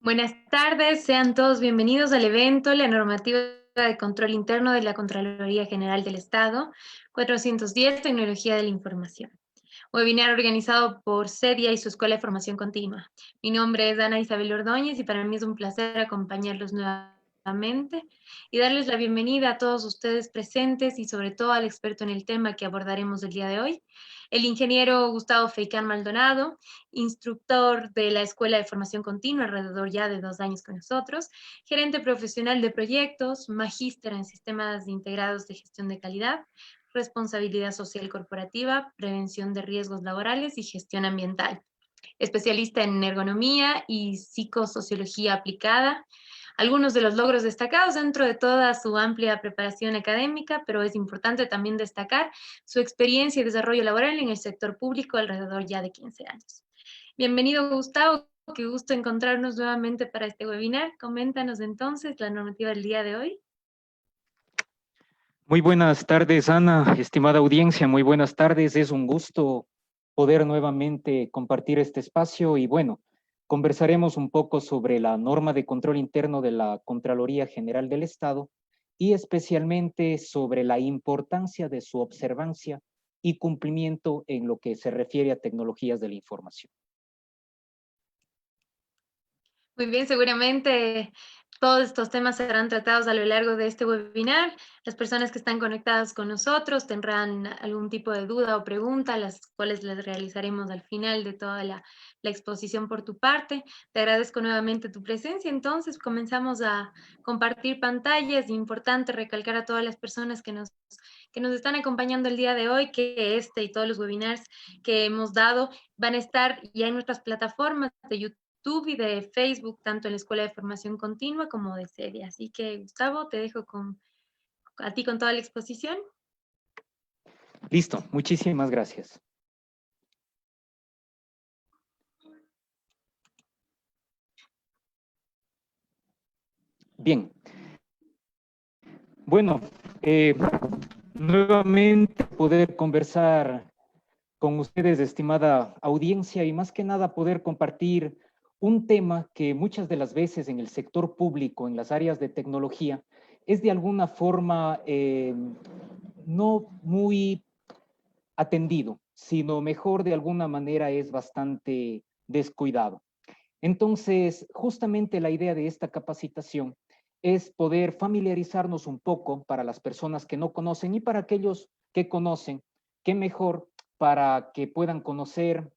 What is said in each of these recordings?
Buenas tardes, sean todos bienvenidos al evento La normativa de control interno de la Contraloría General del Estado, 410, Tecnología de la Información. Webinar organizado por CEDIA y su Escuela de Formación Continua. Mi nombre es Ana Isabel Ordóñez y para mí es un placer acompañarlos nuevamente y darles la bienvenida a todos ustedes presentes y sobre todo al experto en el tema que abordaremos el día de hoy, el ingeniero Gustavo Feicán Maldonado, instructor de la Escuela de Formación Continua, alrededor ya de 2 años con nosotros, gerente profesional de proyectos, magíster en sistemas integrados de gestión de calidad, responsabilidad social corporativa, prevención de riesgos laborales y gestión ambiental. Especialista en ergonomía y psicosociología aplicada. Algunos de los logros destacados dentro de toda su amplia preparación académica, pero es importante también destacar su experiencia y desarrollo laboral en el sector público alrededor ya de 15 años. Bienvenido, Gustavo. Qué gusto encontrarnos nuevamente para este webinar. Coméntanos entonces la normativa del día de hoy. Muy buenas tardes, Ana, estimada audiencia, muy buenas tardes. Es un gusto poder nuevamente compartir este espacio y bueno, conversaremos un poco sobre la norma de control interno de la Contraloría General del Estado y especialmente sobre la importancia de su observancia y cumplimiento en lo que se refiere a tecnologías de la información. Muy bien, seguramente todos estos temas serán tratados a lo largo de este webinar. Las personas que están conectadas con nosotros tendrán algún tipo de duda o pregunta, las cuales les realizaremos al final de toda la exposición por tu parte. Te agradezco nuevamente tu presencia. Entonces, comenzamos a compartir pantallas. Es importante recalcar a todas las personas que nos están acompañando el día de hoy que este y todos los webinars que hemos dado van a estar ya en nuestras plataformas de YouTube y de Facebook, tanto en la Escuela de Formación Continua como de CEDIA. Así que, Gustavo, te dejo a ti con toda la exposición. Listo, muchísimas gracias. Bien. Bueno, nuevamente poder conversar con ustedes, estimada audiencia, y más que nada poder compartir un tema que muchas de las veces en el sector público, en las áreas de tecnología, es de alguna forma no muy atendido, sino mejor de alguna manera es bastante descuidado. Entonces, justamente la idea de esta capacitación es poder familiarizarnos un poco para las personas que no conocen y para aquellos que conocen, qué mejor para que puedan conocer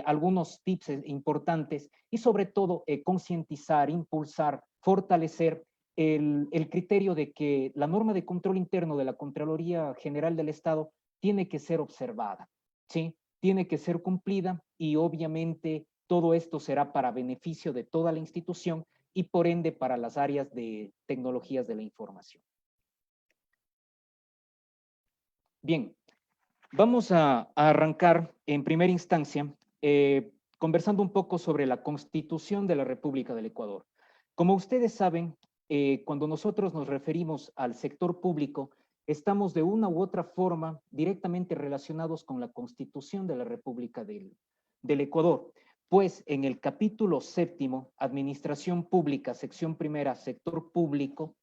algunos tips importantes y sobre todo concientizar, impulsar, fortalecer el criterio de que la norma de control interno de la Contraloría General del Estado tiene que ser observada, ¿sí? Tiene que ser cumplida y obviamente todo esto será para beneficio de toda la institución y por ende para las áreas de tecnologías de la información. Bien, vamos a arrancar en primera instancia conversando un poco sobre la Constitución de la República del Ecuador. Como ustedes saben, cuando nosotros nos referimos al sector público, estamos de una u otra forma directamente relacionados con la Constitución de la República del Ecuador. Pues en el capítulo 7, Administración Pública, sección primera, sector público,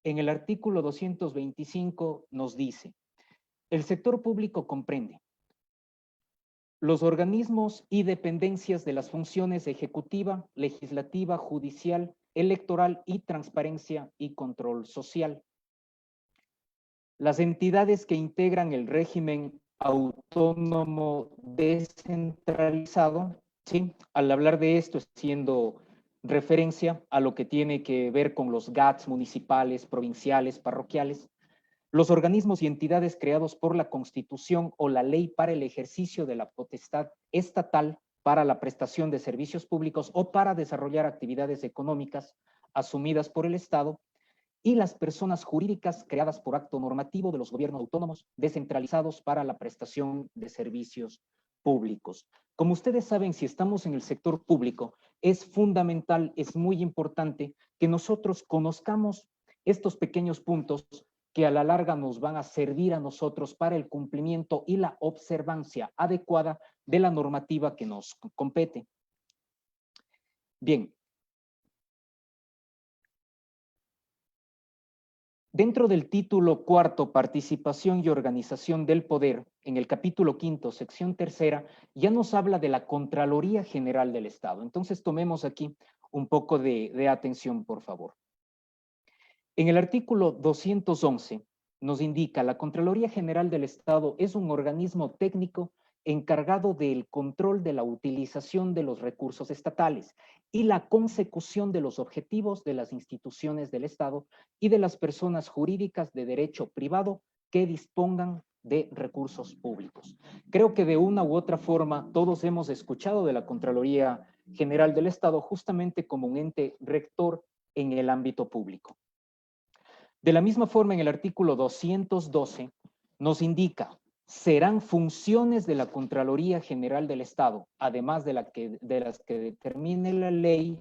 en el artículo 225 nos dice: el sector público comprende los organismos y dependencias de las funciones ejecutiva, legislativa, judicial, electoral y transparencia y control social. Las entidades que integran el régimen autónomo descentralizado, ¿sí? Al hablar de esto, haciendo referencia a lo que tiene que ver con los GATS municipales, provinciales, parroquiales, los organismos y entidades creados por la Constitución o la ley para el ejercicio de la potestad estatal para la prestación de servicios públicos o para desarrollar actividades económicas asumidas por el Estado, y las personas jurídicas creadas por acto normativo de los gobiernos autónomos descentralizados para la prestación de servicios públicos. Como ustedes saben, si estamos en el sector público, es fundamental, es muy importante que nosotros conozcamos estos pequeños puntos que a la larga nos van a servir a nosotros para el cumplimiento y la observancia adecuada de la normativa que nos compete. Bien, Dentro del título cuarto, participación y organización del poder, en el capítulo quinto, sección tercera, ya nos habla de la Contraloría General del Estado. Entonces tomemos aquí un poco de atención, por favor. En el artículo 211 nos indica: la Contraloría General del Estado es un organismo técnico encargado del control de la utilización de los recursos estatales y la consecución de los objetivos de las instituciones del Estado y de las personas jurídicas de derecho privado que dispongan de recursos públicos. Creo que de una u otra forma todos hemos escuchado de la Contraloría General del Estado justamente como un ente rector en el ámbito público. De la misma forma, en el artículo 212 nos indica: serán funciones de la Contraloría General del Estado, además de las que determine la ley,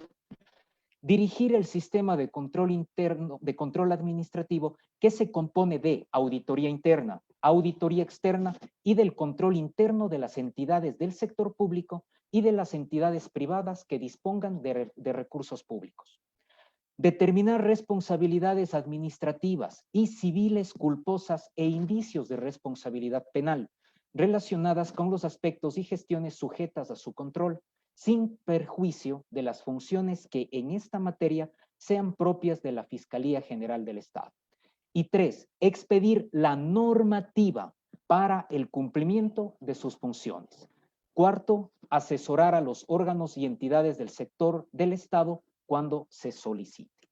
dirigir el sistema de control interno, de control administrativo, que se compone de auditoría interna, auditoría externa y del control interno de las entidades del sector público y de las entidades privadas que dispongan de recursos públicos. Determinar responsabilidades administrativas y civiles culposas e indicios de responsabilidad penal relacionadas con los aspectos y gestiones sujetas a su control, sin perjuicio de las funciones que en esta materia sean propias de la Fiscalía General del Estado. Y 3, expedir la normativa para el cumplimiento de sus funciones. Cuarto, asesorar a los órganos y entidades del sector del Estado cuando se solicite.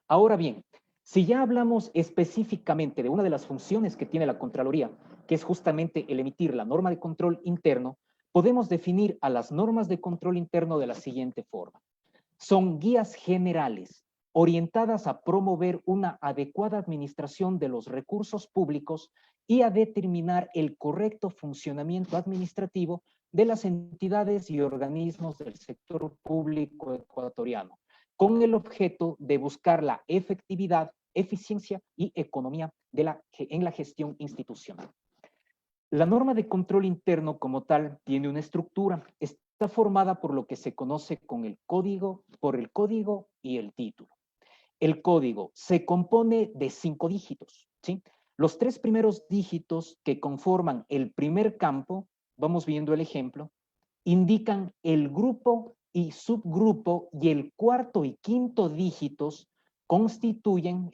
Ahora bien, si ya hablamos específicamente de una de las funciones que tiene la Contraloría, que es justamente el emitir la norma de control interno, podemos definir a las normas de control interno de la siguiente forma: son guías generales orientadas a promover una adecuada administración de los recursos públicos y a determinar el correcto funcionamiento administrativo de las entidades y organismos del sector público ecuatoriano, con el objeto de buscar la efectividad, eficiencia y economía en la gestión institucional. La norma de control interno como tal tiene una estructura. Está formada por lo que se conoce con el código, por el código y el título. El código se compone de 5 dígitos, ¿sí? Los 3 primeros dígitos que conforman el primer campo, vamos viendo el ejemplo, indican el grupo y subgrupo, y el cuarto y quinto dígitos constituyen,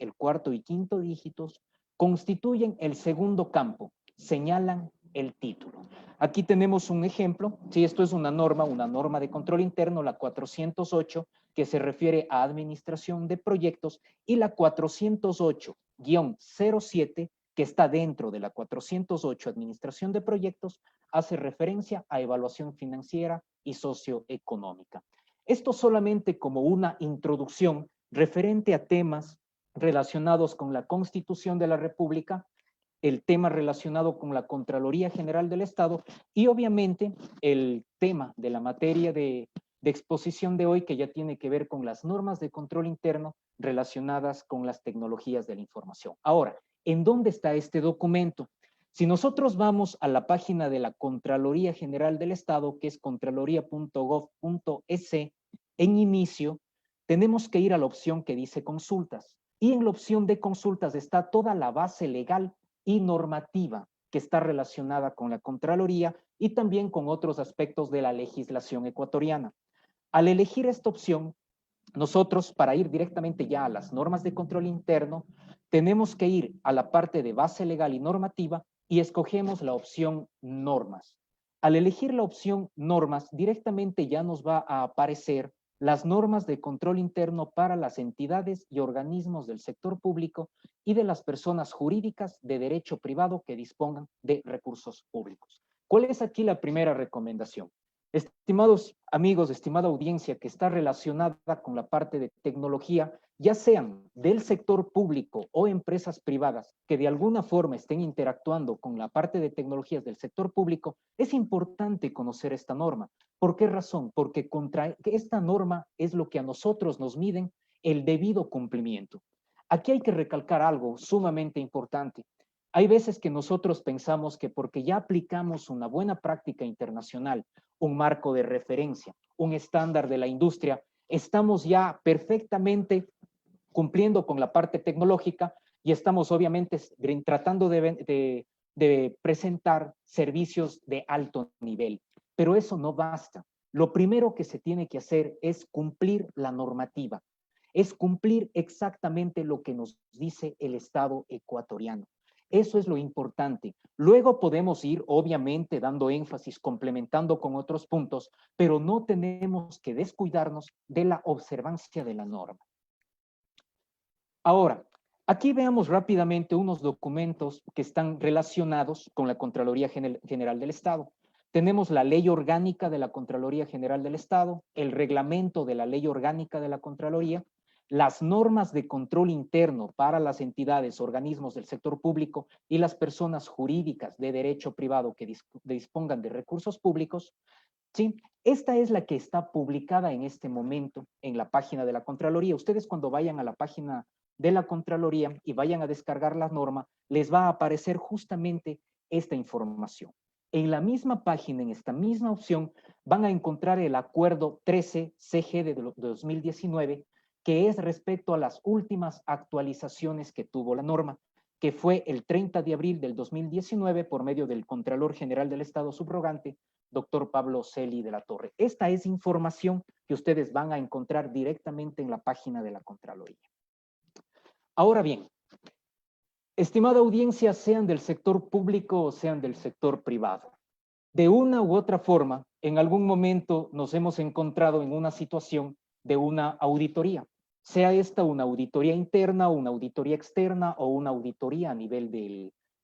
constituyen el segundo campo, señalan el título. Aquí tenemos un ejemplo. Si esto es una norma de control interno, la 408, que se refiere a administración de proyectos, y la 408-07, que está dentro de la 408, administración de proyectos, hace referencia a evaluación financiera y socioeconómica. Esto solamente como una introducción referente a temas relacionados con la Constitución de la República, el tema relacionado con la Contraloría General del Estado y obviamente el tema de la materia de exposición de hoy, que ya tiene que ver con las normas de control interno relacionadas con las tecnologías de la información. Ahora, ¿en dónde está este documento? Si nosotros vamos a la página de la Contraloría General del Estado, que es contraloría.gov.es, en inicio, tenemos que ir a la opción que dice consultas. Y en la opción de consultas está toda la base legal y normativa que está relacionada con la Contraloría y también con otros aspectos de la legislación ecuatoriana. Al elegir esta opción, nosotros, para ir directamente ya a las normas de control interno, tenemos que ir a la parte de base legal y normativa y escogemos la opción normas. Al elegir la opción normas, directamente ya nos va a aparecer las normas de control interno para las entidades y organismos del sector público y de las personas jurídicas de derecho privado que dispongan de recursos públicos. ¿Cuál es aquí la primera recomendación? Estimados amigos, estimada audiencia que está relacionada con la parte de tecnología, ya sean del sector público o empresas privadas que de alguna forma estén interactuando con la parte de tecnologías del sector público, es importante conocer esta norma. ¿Por qué razón? Porque contra esta norma es lo que a nosotros nos miden el debido cumplimiento. Aquí hay que recalcar algo sumamente importante. Hay veces que nosotros pensamos que porque ya aplicamos una buena práctica internacional, un marco de referencia, un estándar de la industria, estamos ya perfectamente cumpliendo con la parte tecnológica y estamos obviamente tratando de presentar servicios de alto nivel. Pero eso no basta. Lo primero que se tiene que hacer es cumplir la normativa, es cumplir exactamente lo que nos dice el Estado ecuatoriano. Eso es lo importante. Luego podemos ir, obviamente, dando énfasis, complementando con otros puntos, pero no tenemos que descuidarnos de la observancia de la norma. Ahora, aquí veamos rápidamente unos documentos que están relacionados con la Contraloría General del Estado. Tenemos la Ley Orgánica de la Contraloría General del Estado, el reglamento de la Ley Orgánica de la Contraloría, las normas de control interno para las entidades, organismos del sector público y las personas jurídicas de derecho privado que dispongan de recursos públicos. ¿Sí? Esta es la que está publicada en este momento en la página de la Contraloría. Ustedes cuando vayan a la página de la Contraloría y vayan a descargar la norma, les va a aparecer justamente esta información. En la misma página, en esta misma opción, van a encontrar el acuerdo 13 CG de 2019, que es respecto a las últimas actualizaciones que tuvo la norma, que fue el 30 de abril del 2019 por medio del Contralor General del Estado subrogante, doctor Pablo Celi de la Torre. Esta es información que ustedes van a encontrar directamente en la página de la Contraloría. Ahora bien, estimada audiencia, sean del sector público o sean del sector privado, de una u otra forma, en algún momento nos hemos encontrado en una situación de una auditoría, sea esta una auditoría interna, una auditoría externa o una auditoría a nivel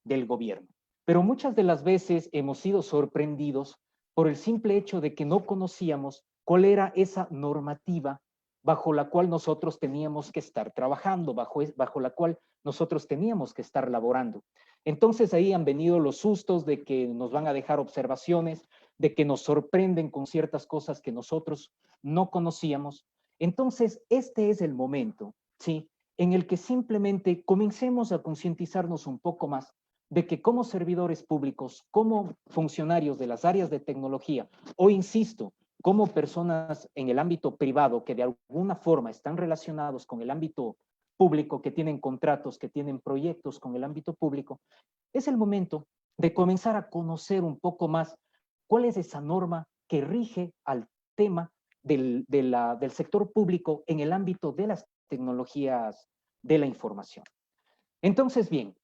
del gobierno. Pero muchas de las veces hemos sido sorprendidos por el simple hecho de que no conocíamos cuál era esa normativa bajo la cual nosotros teníamos que estar trabajando, bajo la cual nosotros teníamos que estar laborando. Entonces ahí han venido los sustos de que nos van a dejar observaciones, de que nos sorprenden con ciertas cosas que nosotros no conocíamos. Entonces este es el momento, ¿sí?, en el que simplemente comencemos a concientizarnos un poco más de que como servidores públicos, como funcionarios de las áreas de tecnología, o insisto, como personas en el ámbito privado que de alguna forma están relacionados con el ámbito público, que tienen contratos, que tienen proyectos con el ámbito público, es el momento de comenzar a conocer un poco más cuál es esa norma que rige al tema del sector público en el ámbito de las tecnologías de la información. Entonces, bien,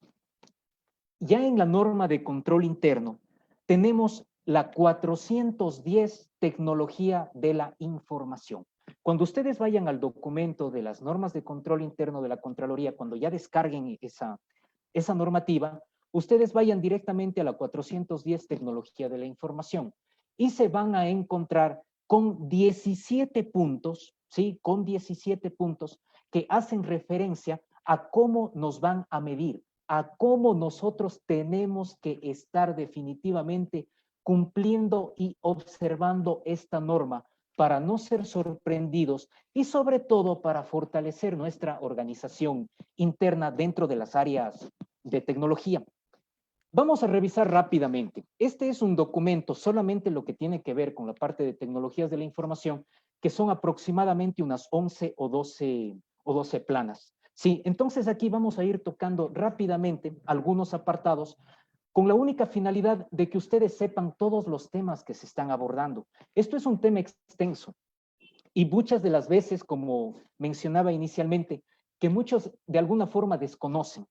ya en la norma de control interno tenemos la 410 tecnología de la información. Cuando ustedes vayan al documento de las normas de control interno de la Contraloría, cuando ya descarguen esa normativa, ustedes vayan directamente a la 410 tecnología de la información y se van a encontrar con 17 puntos, ¿sí? Con 17 puntos que hacen referencia a cómo nos van a medir, a cómo nosotros tenemos que estar definitivamente cumpliendo y observando esta norma para no ser sorprendidos y sobre todo para fortalecer nuestra organización interna dentro de las áreas de tecnología. Vamos a revisar rápidamente. Este es un documento, solamente lo que tiene que ver con la parte de tecnologías de la información, que son aproximadamente unas 11 o 12 planas. Sí, entonces aquí vamos a ir tocando rápidamente algunos apartados con la única finalidad de que ustedes sepan todos los temas que se están abordando. Esto es un tema extenso y muchas de las veces, como mencionaba inicialmente, que muchos de alguna forma desconocen.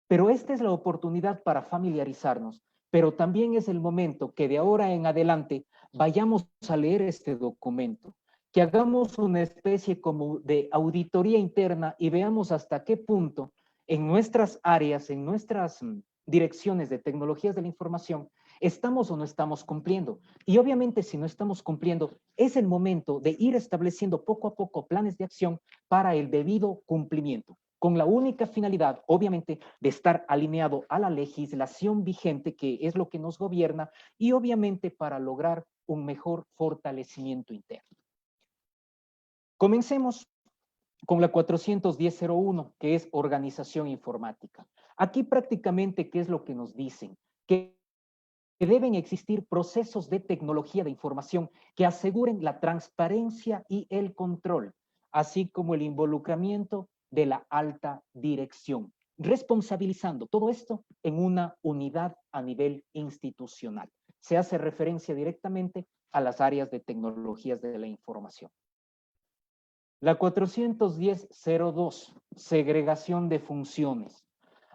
Pero esta es la oportunidad para familiarizarnos, pero también es el momento que de ahora en adelante vayamos a leer este documento, que hagamos una especie como de auditoría interna y veamos hasta qué punto en nuestras áreas, en nuestras direcciones de tecnologías de la información, estamos o no estamos cumpliendo. Y obviamente si no estamos cumpliendo, es el momento de ir estableciendo poco a poco planes de acción para el debido cumplimiento, con la única finalidad, obviamente, de estar alineado a la legislación vigente, que es lo que nos gobierna, y obviamente para lograr un mejor fortalecimiento interno. Comencemos con la 410.01, que es organización informática. Aquí prácticamente, ¿qué es lo que nos dicen? Que deben existir procesos de tecnología de información que aseguren la transparencia y el control, así como el involucramiento de la alta dirección, responsabilizando todo esto en una unidad a nivel institucional. Se hace referencia directamente a las áreas de tecnologías de la información. La 410.02, segregación de funciones.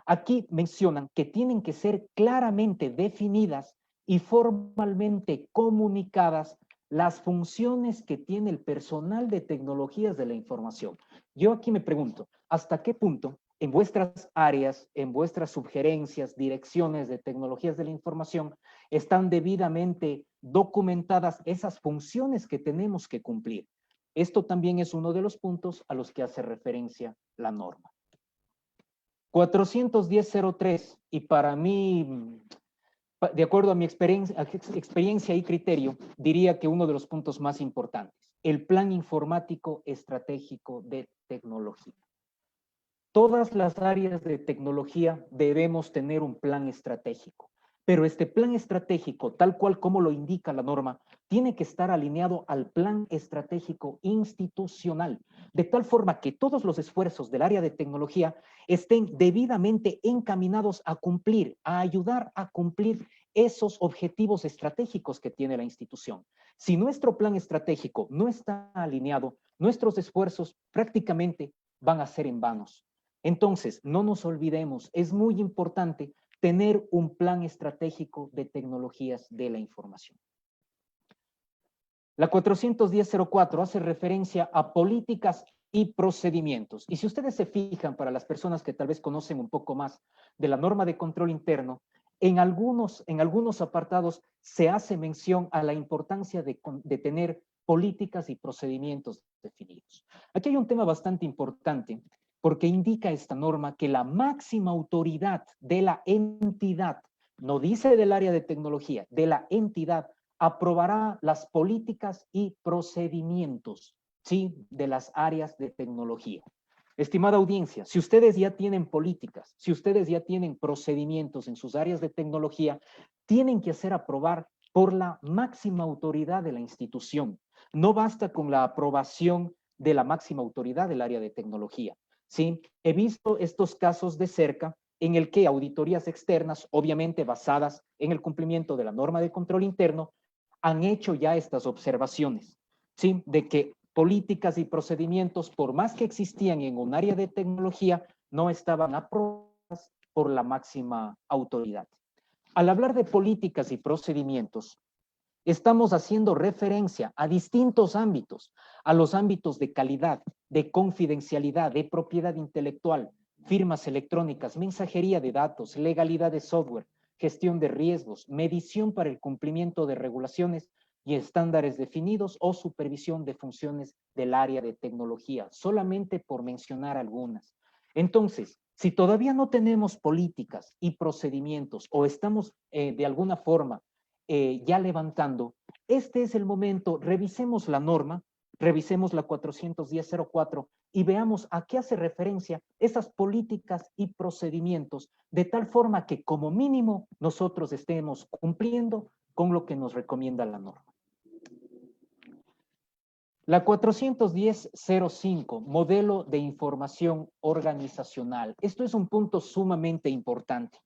Aquí mencionan que tienen que ser claramente definidas y formalmente comunicadas las funciones que tiene el personal de tecnologías de la información. Yo aquí me pregunto, ¿hasta qué punto en vuestras áreas, en vuestras sugerencias, direcciones de tecnologías de la información, están debidamente documentadas esas funciones que tenemos que cumplir? Esto también es uno de los puntos a los que hace referencia la norma. 410.03, y para mí, de acuerdo a mi experiencia y criterio, diría que uno de los puntos más importantes, el Plan Informático Estratégico de Tecnología. Todas las áreas de tecnología debemos tener un plan estratégico, pero este plan estratégico, tal cual como lo indica la norma, tiene que estar alineado al plan estratégico institucional, de tal forma que todos los esfuerzos del área de tecnología estén debidamente encaminados a cumplir, a ayudar a cumplir esos objetivos estratégicos que tiene la institución. Si nuestro plan estratégico no está alineado, nuestros esfuerzos prácticamente van a ser en vanos. Entonces, no nos olvidemos, es muy importante tener un plan estratégico de tecnologías de la información. La 410.04 hace referencia a políticas y procedimientos. Y si ustedes se fijan, para las personas que tal vez conocen un poco más de la norma de control interno, en algunos apartados se hace mención a la importancia de tener políticas y procedimientos definidos. Aquí hay un tema bastante importante, porque indica esta norma que la máxima autoridad de la entidad, no dice del área de tecnología, de la entidad, aprobará las políticas y procedimientos, ¿sí?, de las áreas de tecnología. Estimada audiencia, si ustedes ya tienen políticas, si ustedes ya tienen procedimientos en sus áreas de tecnología, tienen que hacer aprobar por la máxima autoridad de la institución. No basta con la aprobación de la máxima autoridad del área de tecnología. ¿Sí? He visto estos casos de cerca en el que auditorías externas, obviamente basadas en el cumplimiento de la norma de control interno, han hecho ya estas observaciones, ¿sí?, de que políticas y procedimientos, por más que existían en un área de tecnología, no estaban aprobadas por la máxima autoridad. Al hablar de políticas y procedimientos, estamos haciendo referencia a distintos ámbitos, a los ámbitos de calidad, de confidencialidad, de propiedad intelectual, firmas electrónicas, mensajería de datos, legalidad de software, gestión de riesgos, medición para el cumplimiento de regulaciones y estándares definidos o supervisión de funciones del área de tecnología, solamente por mencionar algunas. Entonces, si todavía no tenemos políticas y procedimientos o estamos de alguna forma ya levantando, este es el momento, revisemos la norma, revisemos la 410.04 y veamos a qué hace referencia esas políticas y procedimientos, de tal forma que como mínimo nosotros estemos cumpliendo con lo que nos recomienda la norma. La 410.05, modelo de información organizacional. Esto es un punto sumamente importante.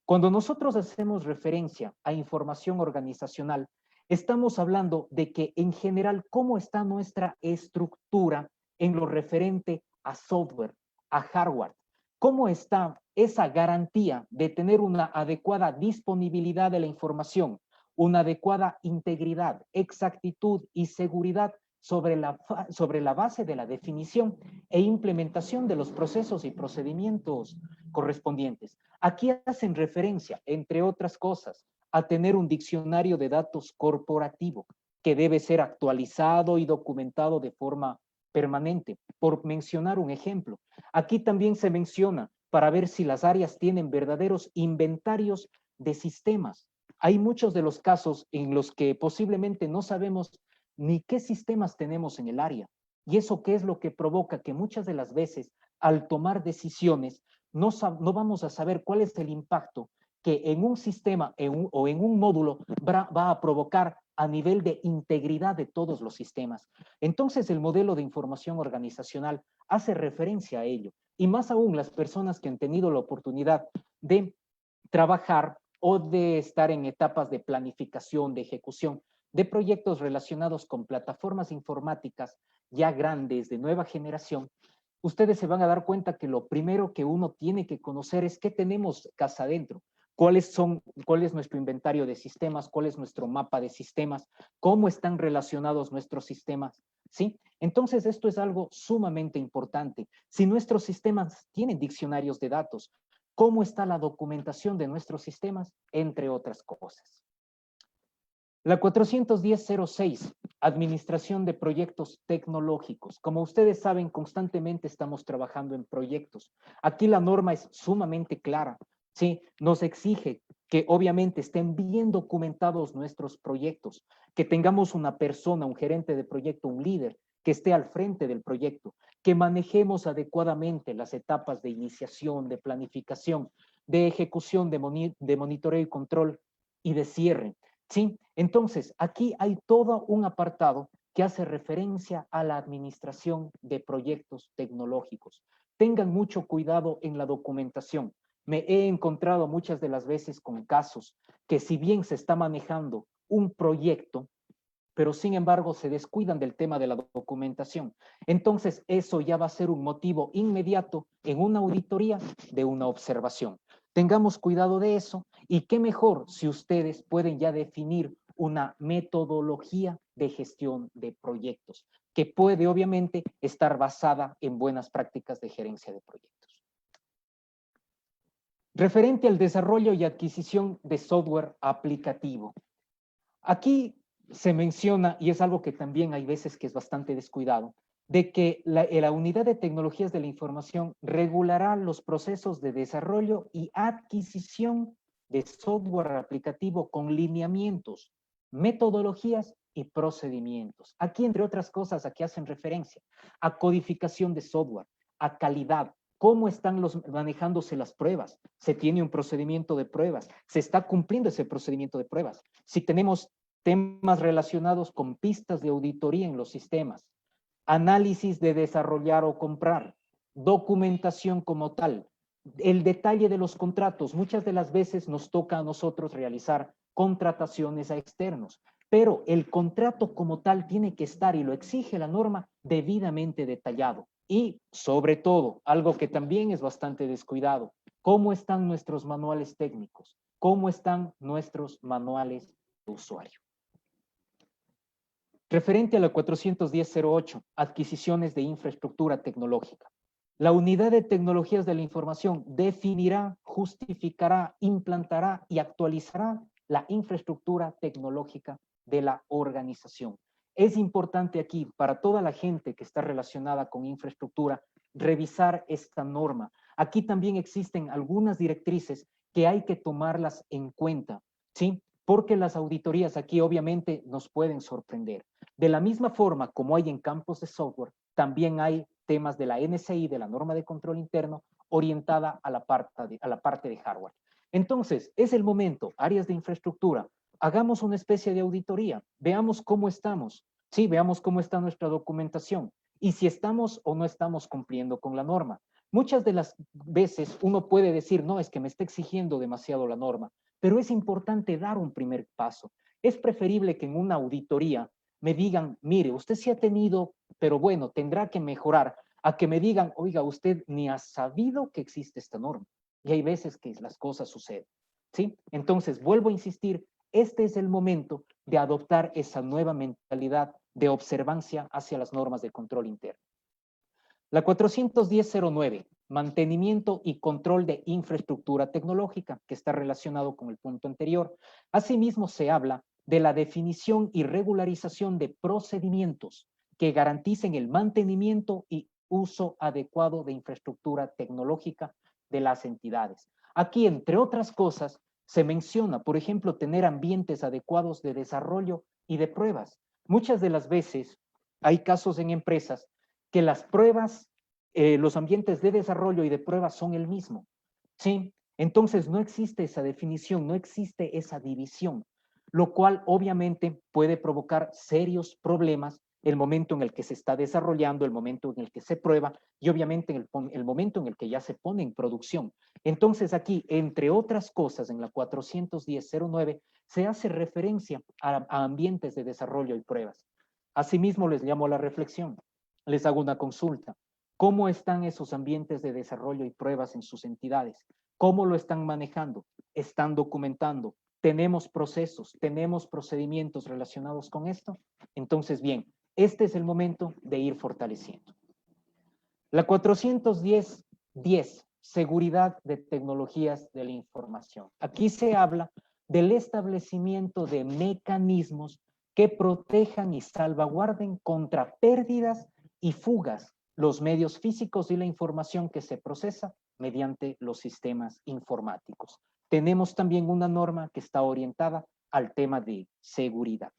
Cuando nosotros hacemos referencia a información organizacional, estamos hablando de que en general cómo está nuestra estructura en lo referente a software, a hardware, cómo está esa garantía de tener una adecuada disponibilidad de la información, una adecuada integridad, exactitud y seguridad sobre la base de la definición e implementación de los procesos y procedimientos correspondientes. Aquí hacen referencia, entre otras cosas, a tener un diccionario de datos corporativo que debe ser actualizado y documentado de forma permanente, por mencionar un ejemplo. Aquí también se menciona para ver si las áreas tienen verdaderos inventarios de sistemas. Hay muchos de los casos en los que posiblemente no sabemos ni qué sistemas tenemos en el área. Y eso qué es lo que provoca que muchas de las veces al tomar decisiones no vamos a saber cuál es el impacto que en un sistema o en un módulo va a provocar a nivel de integridad de todos los sistemas. Entonces, el modelo de información organizacional hace referencia a ello. Y más aún las personas que han tenido la oportunidad de trabajar o de estar en etapas de planificación, de ejecución, de proyectos relacionados con plataformas informáticas ya grandes, de nueva generación, ustedes se van a dar cuenta que lo primero que uno tiene que conocer es qué tenemos casa adentro, cuál es nuestro inventario de sistemas, cuál es nuestro mapa de sistemas, cómo están relacionados nuestros sistemas, ¿sí? Entonces, esto es algo sumamente importante. Si nuestros sistemas tienen diccionarios de datos, ¿cómo está la documentación de nuestros sistemas? Entre otras cosas. La 410.06, Administración de Proyectos Tecnológicos. Como ustedes saben, constantemente estamos trabajando en proyectos. Aquí la norma es sumamente clara, ¿sí? Nos exige que obviamente estén bien documentados nuestros proyectos, que tengamos una persona, un gerente de proyecto, un líder, que esté al frente del proyecto, que manejemos adecuadamente las etapas de iniciación, de planificación, de ejecución, de monitoreo y control y de cierre. Sí, entonces aquí hay todo un apartado que hace referencia a la administración de proyectos tecnológicos. Tengan mucho cuidado en la documentación. Me he encontrado muchas de las veces con casos que si bien se está manejando un proyecto, pero sin embargo se descuidan del tema de la documentación. Entonces eso ya va a ser un motivo inmediato en una auditoría de una observación. Tengamos cuidado de eso y qué mejor si ustedes pueden ya definir una metodología de gestión de proyectos que puede obviamente estar basada en buenas prácticas de gerencia de proyectos. Referente al desarrollo y adquisición de software aplicativo. Aquí se menciona, y es algo que también hay veces que es bastante descuidado, de que la Unidad de Tecnologías de la Información regulará los procesos de desarrollo y adquisición de software aplicativo con lineamientos, metodologías y procedimientos. Aquí, entre otras cosas, aquí hacen referencia a codificación de software, a calidad, cómo están manejándose las pruebas, se tiene un procedimiento de pruebas, se está cumpliendo ese procedimiento de pruebas. Si tenemos temas relacionados con pistas de auditoría en los sistemas, análisis de desarrollar o comprar, documentación como tal, el detalle de los contratos. Muchas de las veces nos toca a nosotros realizar contrataciones a externos, pero el contrato como tal tiene que estar, y lo exige la norma, debidamente detallado. Y sobre todo, algo que también es bastante descuidado, ¿cómo están nuestros manuales técnicos? ¿Cómo están nuestros manuales de usuario? Referente a la 410.08, adquisiciones de infraestructura tecnológica. La Unidad de Tecnologías de la Información definirá, justificará, implantará y actualizará la infraestructura tecnológica de la organización. Es importante aquí, para toda la gente que está relacionada con infraestructura, revisar esta norma. Aquí también existen algunas directrices que hay que tomarlas en cuenta, ¿sí? Porque las auditorías aquí obviamente nos pueden sorprender. De la misma forma como hay en campos de software, también hay temas de la NCI, de la norma de control interno, orientada a la parte de hardware. Entonces, es el momento, áreas de infraestructura, hagamos una especie de auditoría, veamos cómo estamos, sí, veamos cómo está nuestra documentación y si estamos o no estamos cumpliendo con la norma. Muchas de las veces uno puede decir, no, es que me está exigiendo demasiado la norma, pero es importante dar un primer paso. Es preferible que en una auditoría me digan, mire, usted sí ha tenido, pero bueno, tendrá que mejorar, a que me digan, oiga, usted ni ha sabido que existe esta norma. Y hay veces que las cosas suceden, ¿sí? Entonces, vuelvo a insistir, este es el momento de adoptar esa nueva mentalidad de observancia hacia las normas de control interno. La 410.09, mantenimiento y control de infraestructura tecnológica, que está relacionado con el punto anterior. Asimismo, se habla de la definición y regularización de procedimientos que garanticen el mantenimiento y uso adecuado de infraestructura tecnológica de las entidades. Aquí, entre otras cosas, se menciona, por ejemplo, tener ambientes adecuados de desarrollo y de pruebas. Muchas de las veces hay casos en empresas que las pruebas, los ambientes de desarrollo y de pruebas son el mismo, ¿sí? Entonces no existe esa definición, no existe esa división, lo cual obviamente puede provocar serios problemas el momento en el que se está desarrollando, el momento en el que se prueba y obviamente el momento en el que ya se pone en producción. Entonces aquí, entre otras cosas, en la 410.09 se hace referencia a ambientes de desarrollo y pruebas. Asimismo, les llamo a la reflexión, les hago una consulta. ¿Cómo están esos ambientes de desarrollo y pruebas en sus entidades? ¿Cómo lo están manejando? ¿Están documentando? ¿Tenemos procesos? ¿Tenemos procedimientos relacionados con esto? Entonces, bien, este es el momento de ir fortaleciendo. La 410.10, seguridad de tecnologías de la información. Aquí se habla del establecimiento de mecanismos que protejan y salvaguarden contra pérdidas y fugas los medios físicos y la información que se procesa mediante los sistemas informáticos. Tenemos también una norma que está orientada al tema de seguridad.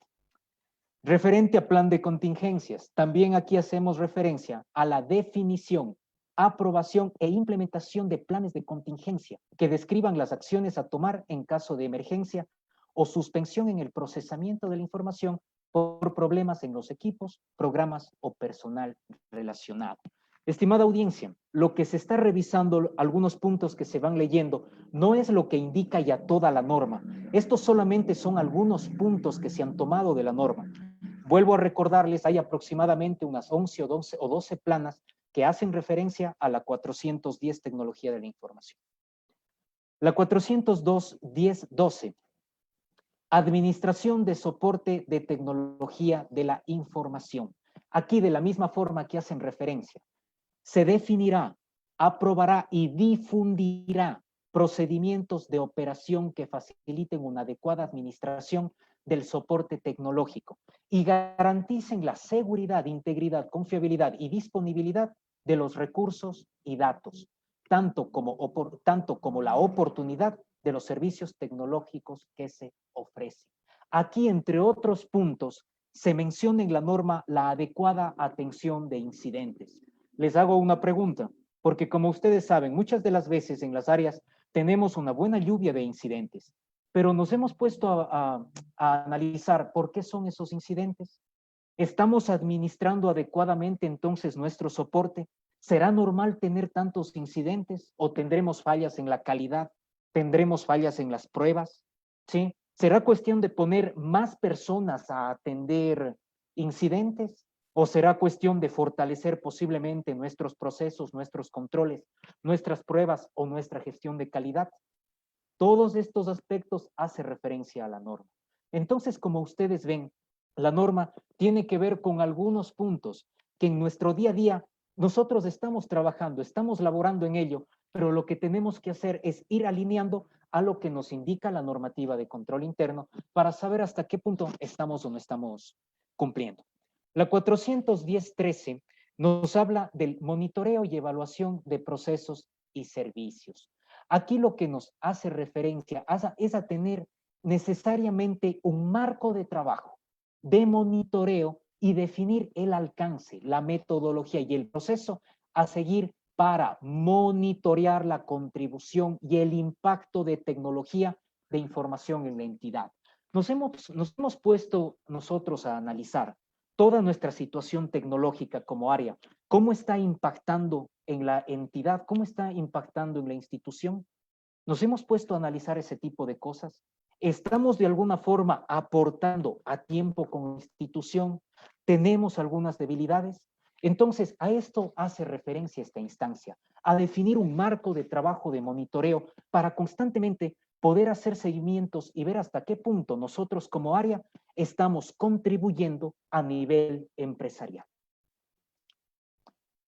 Referente a plan de contingencias, también aquí hacemos referencia a la definición, aprobación e implementación de planes de contingencia que describan las acciones a tomar en caso de emergencia o suspensión en el procesamiento de la información por problemas en los equipos, programas o personal relacionado. Estimada audiencia, lo que se está revisando, algunos puntos que se van leyendo, no es lo que indica ya toda la norma. Estos solamente son algunos puntos que se han tomado de la norma. Vuelvo a recordarles, hay aproximadamente unas 11 o 12 planas que hacen referencia a la 410 tecnología de la información. La 402.10.12, administración de soporte de tecnología de la información. Aquí, de la misma forma que hacen referencia, se definirá, aprobará y difundirá procedimientos de operación que faciliten una adecuada administración del soporte tecnológico y garanticen la seguridad, integridad, confiabilidad y disponibilidad de los recursos y datos, tanto como la oportunidad de los servicios tecnológicos que se ofrecen. Aquí, entre otros puntos, se menciona en la norma la adecuada atención de incidentes. Les hago una pregunta, porque como ustedes saben, muchas de las veces en las áreas tenemos una buena lluvia de incidentes, pero nos hemos puesto a analizar por qué son esos incidentes. ¿Estamos administrando adecuadamente entonces nuestro soporte? ¿Será normal tener tantos incidentes o tendremos fallas en la calidad? ¿Tendremos fallas en las pruebas? ¿Sí? ¿Será cuestión de poner más personas a atender incidentes? ¿O será cuestión de fortalecer posiblemente nuestros procesos, nuestros controles, nuestras pruebas o nuestra gestión de calidad? Todos estos aspectos hacen referencia a la norma. Entonces, como ustedes ven, la norma tiene que ver con algunos puntos que en nuestro día a día nosotros estamos trabajando, estamos laborando en ello, pero lo que tenemos que hacer es ir alineando a lo que nos indica la normativa de control interno para saber hasta qué punto estamos o no estamos cumpliendo. La 410.13 nos habla del monitoreo y evaluación de procesos y servicios. Aquí lo que nos hace referencia es a tener necesariamente un marco de trabajo, de monitoreo y definir el alcance, la metodología y el proceso a seguir para monitorear la contribución y el impacto de tecnología de información en la entidad. Nos hemos puesto nosotros a analizar toda nuestra situación tecnológica como área, cómo está impactando en la entidad, cómo está impactando en la institución. ¿Nos hemos puesto a analizar ese tipo de cosas? ¿Estamos de alguna forma aportando a tiempo con la institución? ¿Tenemos algunas debilidades? Entonces, a esto hace referencia esta instancia, a definir un marco de trabajo de monitoreo para constantemente poder hacer seguimientos y ver hasta qué punto nosotros como área estamos contribuyendo a nivel empresarial.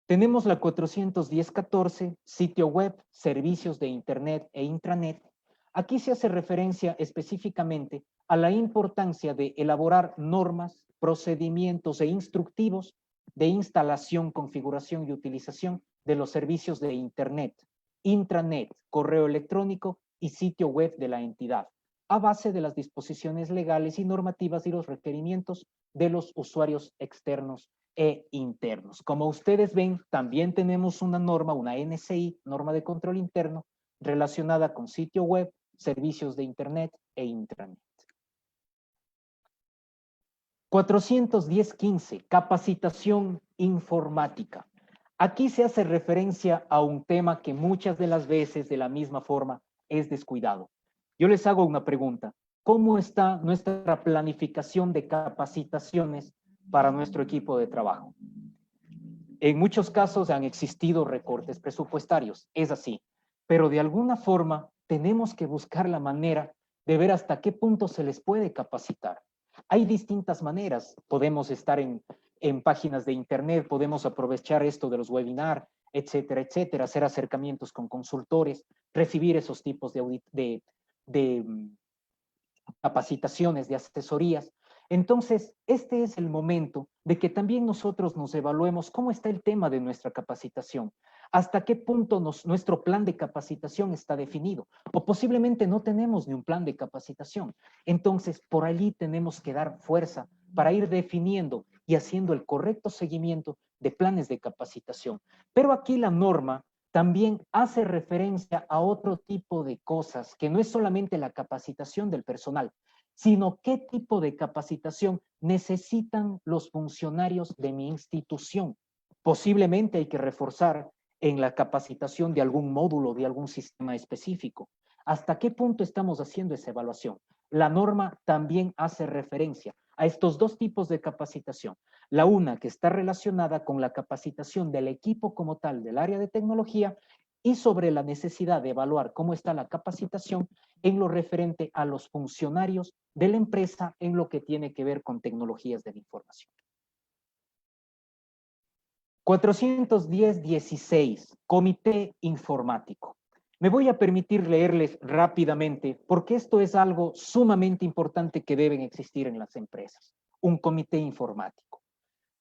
Tenemos la 410.14, sitio web, servicios de Internet e intranet. Aquí se hace referencia específicamente a la importancia de elaborar normas, procedimientos e instructivos de instalación, configuración y utilización de los servicios de Internet, intranet, correo electrónico y sitio web de la entidad, a base de las disposiciones legales y normativas y los requerimientos de los usuarios externos e internos. Como ustedes ven, también tenemos una norma, una NCI, norma de control interno, relacionada con sitio web, servicios de Internet e intranet. 410.15, capacitación informática. Aquí se hace referencia a un tema que muchas de las veces, de la misma forma, es descuidado. Yo les hago una pregunta. ¿Cómo está nuestra planificación de capacitaciones para nuestro equipo de trabajo? En muchos casos han existido recortes presupuestarios, es así, pero de alguna forma tenemos que buscar la manera de ver hasta qué punto se les puede capacitar. Hay distintas maneras, podemos estar en páginas de internet, podemos aprovechar esto de los webinars, etcétera, etcétera, hacer acercamientos con consultores, recibir esos tipos de capacitaciones, de asesorías. Entonces, este es el momento de que también nosotros nos evaluemos cómo está el tema de nuestra capacitación, hasta qué punto nuestro plan de capacitación está definido, o posiblemente no tenemos ni un plan de capacitación. Entonces, por allí tenemos que dar fuerza para ir definiendo y haciendo el correcto seguimiento de planes de capacitación. Pero aquí la norma también hace referencia a otro tipo de cosas, que no es solamente la capacitación del personal, sino qué tipo de capacitación necesitan los funcionarios de mi institución. Posiblemente hay que reforzar en la capacitación de algún módulo, de algún sistema específico. ¿Hasta qué punto estamos haciendo esa evaluación? La norma también hace referencia a estos dos tipos de capacitación. La una que está relacionada con la capacitación del equipo como tal del área de tecnología y sobre la necesidad de evaluar cómo está la capacitación en lo referente a los funcionarios de la empresa en lo que tiene que ver con tecnologías de la información. 410.16, Comité Informático. Me voy a permitir leerles rápidamente porque esto es algo sumamente importante que deben existir en las empresas. Un comité informático.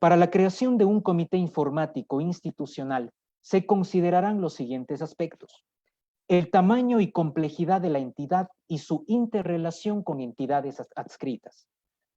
Para la creación de un comité informático institucional se considerarán los siguientes aspectos: el tamaño y complejidad de la entidad y su interrelación con entidades adscritas,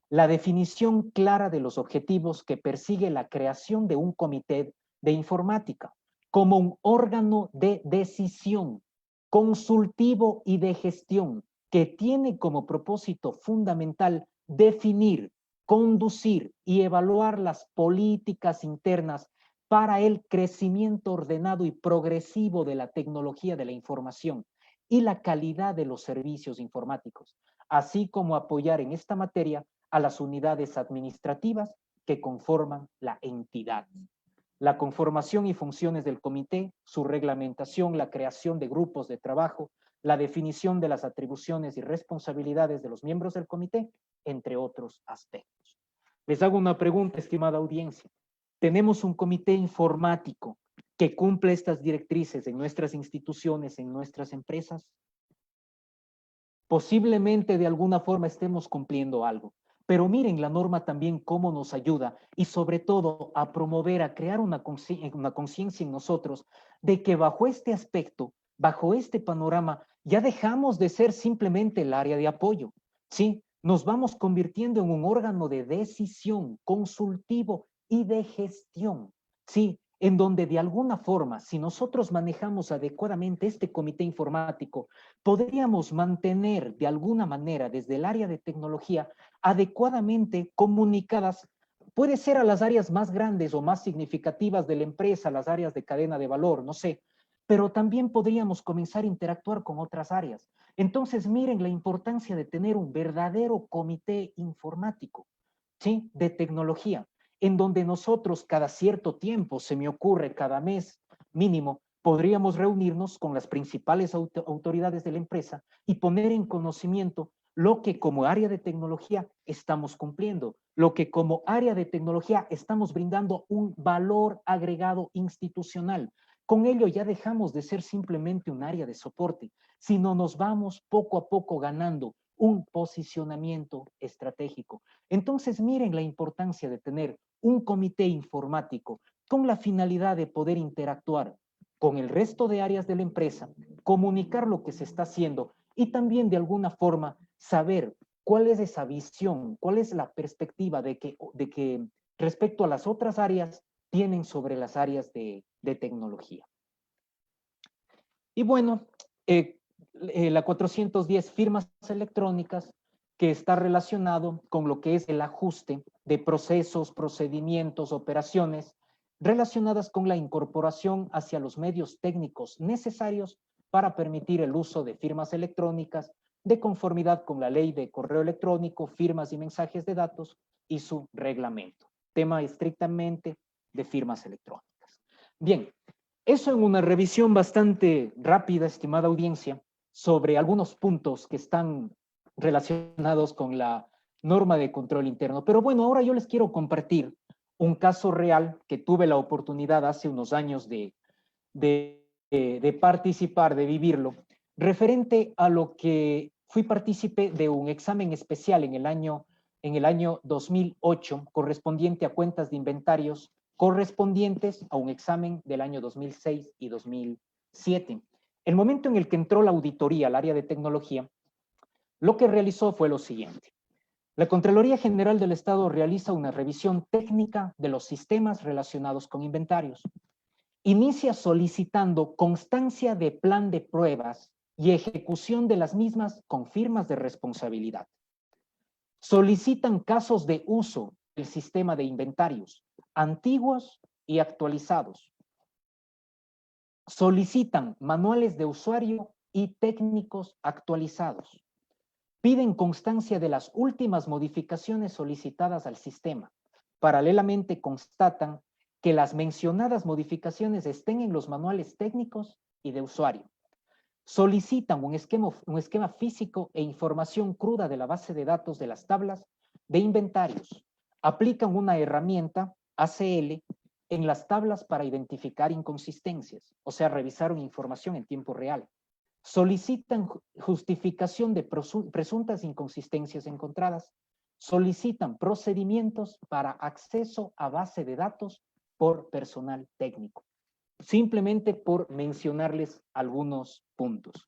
la definición clara de los objetivos que persigue la creación de un comité de informática como un órgano de decisión, consultivo y de gestión que tiene como propósito fundamental definir, conducir y evaluar las políticas internas para el crecimiento ordenado y progresivo de la tecnología de la información y la calidad de los servicios informáticos, así como apoyar en esta materia a las unidades administrativas que conforman la entidad. La conformación y funciones del comité, su reglamentación, la creación de grupos de trabajo, la definición de las atribuciones y responsabilidades de los miembros del comité, entre otros aspectos. Les hago una pregunta, estimada audiencia. ¿Tenemos un comité informático que cumple estas directrices en nuestras instituciones, en nuestras empresas? Posiblemente de alguna forma estemos cumpliendo algo, pero miren la norma también cómo nos ayuda y sobre todo a promover, a crear una conciencia en nosotros de que bajo este aspecto, bajo este panorama, ya dejamos de ser simplemente el área de apoyo, ¿sí? Nos vamos convirtiendo en un órgano de decisión, consultivo y de gestión, ¿sí? En donde de alguna forma, si nosotros manejamos adecuadamente este comité informático, podríamos mantener de alguna manera desde el área de tecnología adecuadamente comunicadas, puede ser a las áreas más grandes o más significativas de la empresa, las áreas de cadena de valor, no sé, pero también podríamos comenzar a interactuar con otras áreas. Entonces, miren la importancia de tener un verdadero comité informático, ¿sí? De tecnología, en donde nosotros cada cierto tiempo, se me ocurre cada mes mínimo, podríamos reunirnos con las principales autoridades de la empresa y poner en conocimiento lo que como área de tecnología estamos cumpliendo, lo que como área de tecnología estamos brindando un valor agregado institucional. Con ello ya dejamos de ser simplemente un área de soporte, sino nos vamos poco a poco ganando un posicionamiento estratégico. Entonces miren la importancia de tener un comité informático con la finalidad de poder interactuar con el resto de áreas de la empresa, comunicar lo que se está haciendo y también de alguna forma saber cuál es esa visión, cuál es la perspectiva de que respecto a las otras áreas tienen sobre las áreas de tecnología. Y bueno, la 410 firmas electrónicas, que está relacionado con lo que es el ajuste de procesos, procedimientos, operaciones relacionadas con la incorporación hacia los medios técnicos necesarios para permitir el uso de firmas electrónicas de conformidad con la ley de correo electrónico, firmas y mensajes de datos y su reglamento. Tema estrictamente de firmas electrónicas. Bien, eso en una revisión bastante rápida, estimada audiencia, sobre algunos puntos que están relacionados con la norma de control interno. Pero bueno, ahora yo les quiero compartir un caso real que tuve la oportunidad hace unos años de participar, de vivirlo, referente a lo que fui partícipe de un examen especial en el año 2008, correspondiente a cuentas de inventarios correspondientes a un examen del año 2006 y 2007. El momento en el que entró la auditoría al área de tecnología, lo que realizó fue lo siguiente. La Contraloría General del Estado realiza una revisión técnica de los sistemas relacionados con inventarios. Inicia solicitando constancia de plan de pruebas y ejecución de las mismas con firmas de responsabilidad. Solicitan casos de uso del sistema de inventarios, antiguos y actualizados. Solicitan manuales de usuario y técnicos actualizados. Piden constancia de las últimas modificaciones solicitadas al sistema. Paralelamente constatan que las mencionadas modificaciones estén en los manuales técnicos y de usuario. Solicitan un esquema físico e información cruda de la base de datos de las tablas de inventarios. Aplican una herramienta ACL en las tablas para identificar inconsistencias, o sea, revisaron información en tiempo real. Solicitan justificación de presuntas inconsistencias encontradas. Solicitan procedimientos para acceso a base de datos por personal técnico. Simplemente por mencionarles algunos puntos.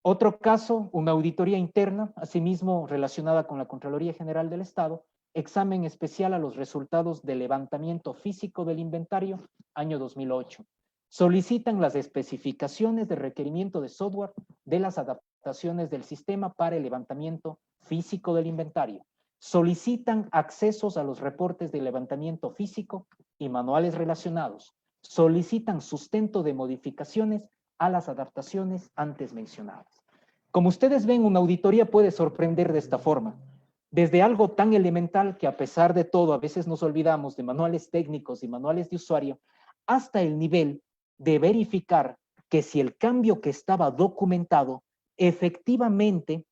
Otro caso, una auditoría interna, asimismo relacionada con la Contraloría General del Estado, examen especial a los resultados del levantamiento físico del inventario, año 2008. Solicitan las especificaciones de requerimiento de software de las adaptaciones del sistema para el levantamiento físico del inventario. Solicitan accesos a los reportes de levantamiento físico y manuales relacionados. Solicitan sustento de modificaciones a las adaptaciones antes mencionadas. Como ustedes ven, una auditoría puede sorprender de esta forma. Desde algo tan elemental que a pesar de todo a veces nos olvidamos de manuales técnicos y manuales de usuario, hasta el nivel de verificar que si el cambio que estaba documentado efectivamente